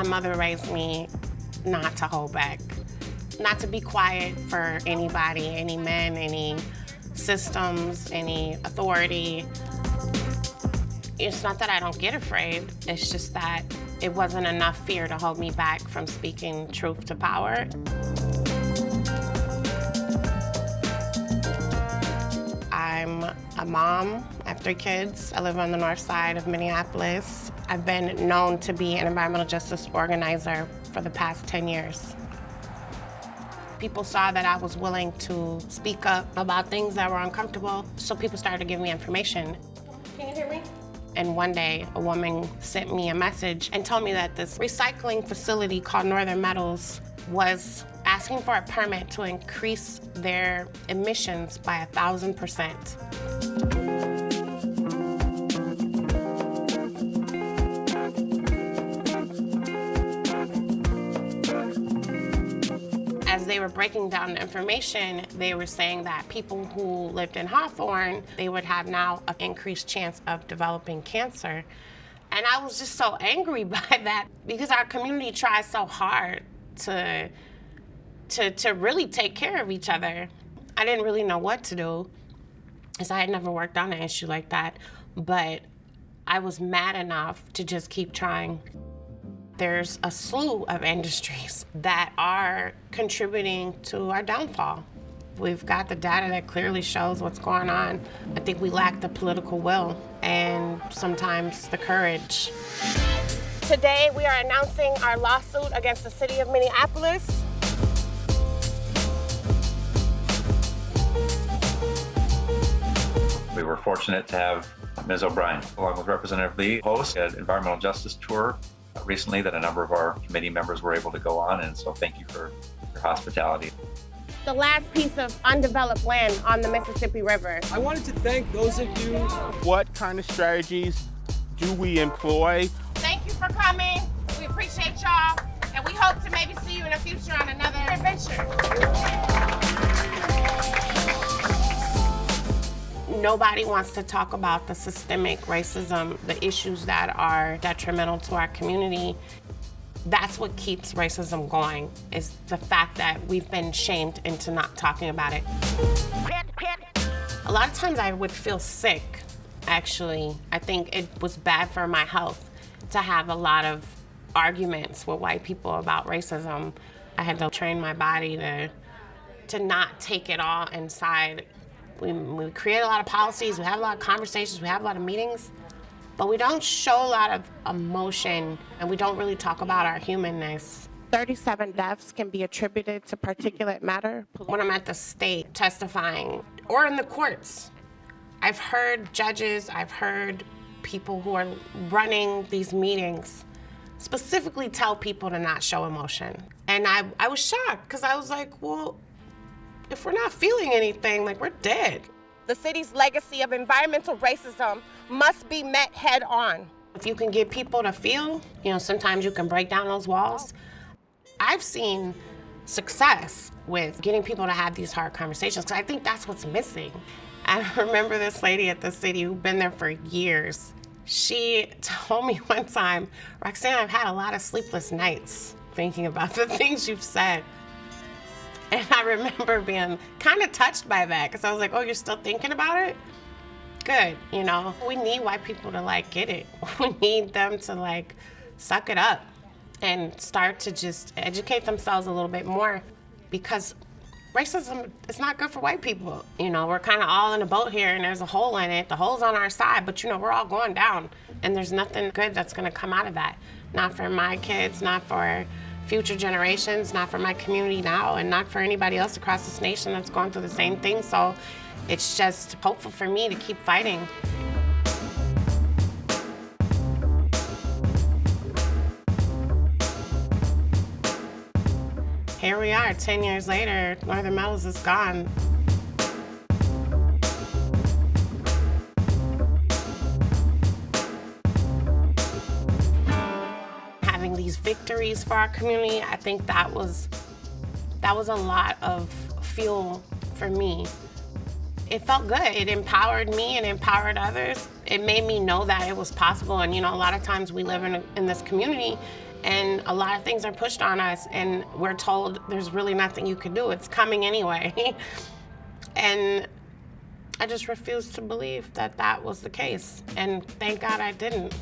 My mother raised me not to hold back, not to be quiet for anybody, any men, any systems, any authority. It's not that I don't get afraid, it's just that it wasn't enough fear to hold me back from speaking truth to power. I'm a mom. I have 3 kids. I live on the north side of Minneapolis. I've been known to be an environmental justice organizer for the past 10 years. People saw that I was willing to speak up about things that were uncomfortable, so people started to give me information. Can you hear me? And one day, a woman sent me a message and told me that this recycling facility called North Minneapolis was asking for a permit to increase their emissions by 1,000%. As they were breaking down the information, they were saying that people who lived in Hawthorne, they would have now an increased chance of developing cancer. And I was just so angry by that because our community tries so hard to really take care of each other. I didn't really know what to do because I had never worked on an issue like that, but I was mad enough to just keep trying. There's a slew of industries that are contributing to our downfall. We've got the data that clearly shows what's going on. I think we lack the political will and sometimes the courage. Today, we are announcing our lawsuit against the city of Minneapolis. We were fortunate to have Ms. O'Brien, along with Representative Lee, host an environmental justice tour recently that a number of our committee members were able to go on, and so thank you for your hospitality. The last piece of undeveloped land on the Mississippi River. I wanted to thank those of you. What kind of strategies do we employ? Thank you for coming. We appreciate y'all, and we hope to maybe see you in the future on another adventure. Nobody wants to talk about the systemic racism, the issues that are detrimental to our community. That's what keeps racism going, is the fact that we've been shamed into not talking about it. A lot of times I would feel sick, actually. I think it was bad for my health to have a lot of arguments with white people about racism. I had to train my body to not take it all inside. We create a lot of policies, we have a lot of conversations, we have a lot of meetings, but we don't show a lot of emotion and we don't really talk about our humanness. 37 deaths can be attributed to particulate matter. When I'm at the state testifying or in the courts, I've heard judges, I've heard people who are running these meetings specifically tell people to not show emotion. And I was shocked because I was like, well, if we're not feeling anything, like we're dead. The city's legacy of environmental racism must be met head on. If you can get people to feel, sometimes you can break down those walls. I've seen success with getting people to have these hard conversations because I think that's what's missing. I remember this lady at the city who'd been there for years. She told me one time, Roxxanne, I've had a lot of sleepless nights thinking about the things you've said. And I remember being kind of touched by that because I was like, oh, you're still thinking about it? Good, We need white people to get it. We need them to suck it up and start to just educate themselves a little bit more because racism is not good for white people. We're kind of all in a boat here and there's a hole in it. The hole's on our side, but we're all going down and there's nothing good that's gonna come out of that. Not for my kids, not for future generations, not for my community now, and not for anybody else across this nation that's going through the same thing. So it's just hopeful for me to keep fighting. Here we are, 10 years later, North Minneapolis is gone. Having these victories for our community, I think that was a lot of fuel for me. It felt good. It empowered me and empowered others. It made me know that it was possible. And a lot of times we live in this community And a lot of things are pushed on us, and we're told there's really nothing you can do. It's coming anyway. And I just refused to believe that that was the case. And thank God I didn't.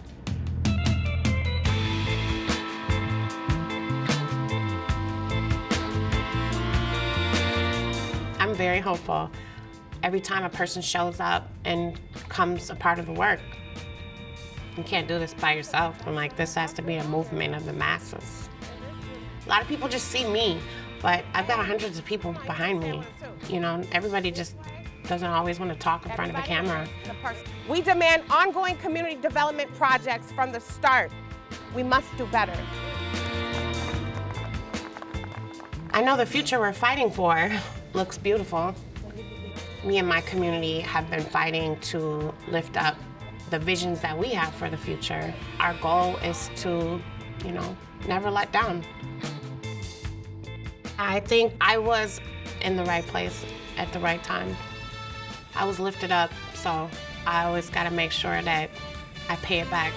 I'm very hopeful every time a person shows up and becomes a part of the work. You can't do this by yourself. I'm like, this has to be a movement of the masses. A lot of people just see me, but I've got hundreds of people behind me. You know, everybody just doesn't always want to talk in front of a camera. We demand ongoing community development projects from the start. We must do better. I know the future we're fighting for looks beautiful. Me and my community have been fighting to lift up the visions that we have for the future. Our goal is to, you know, never let down. I think I was in the right place at the right time. I was lifted up, so I always gotta make sure that I pay it back.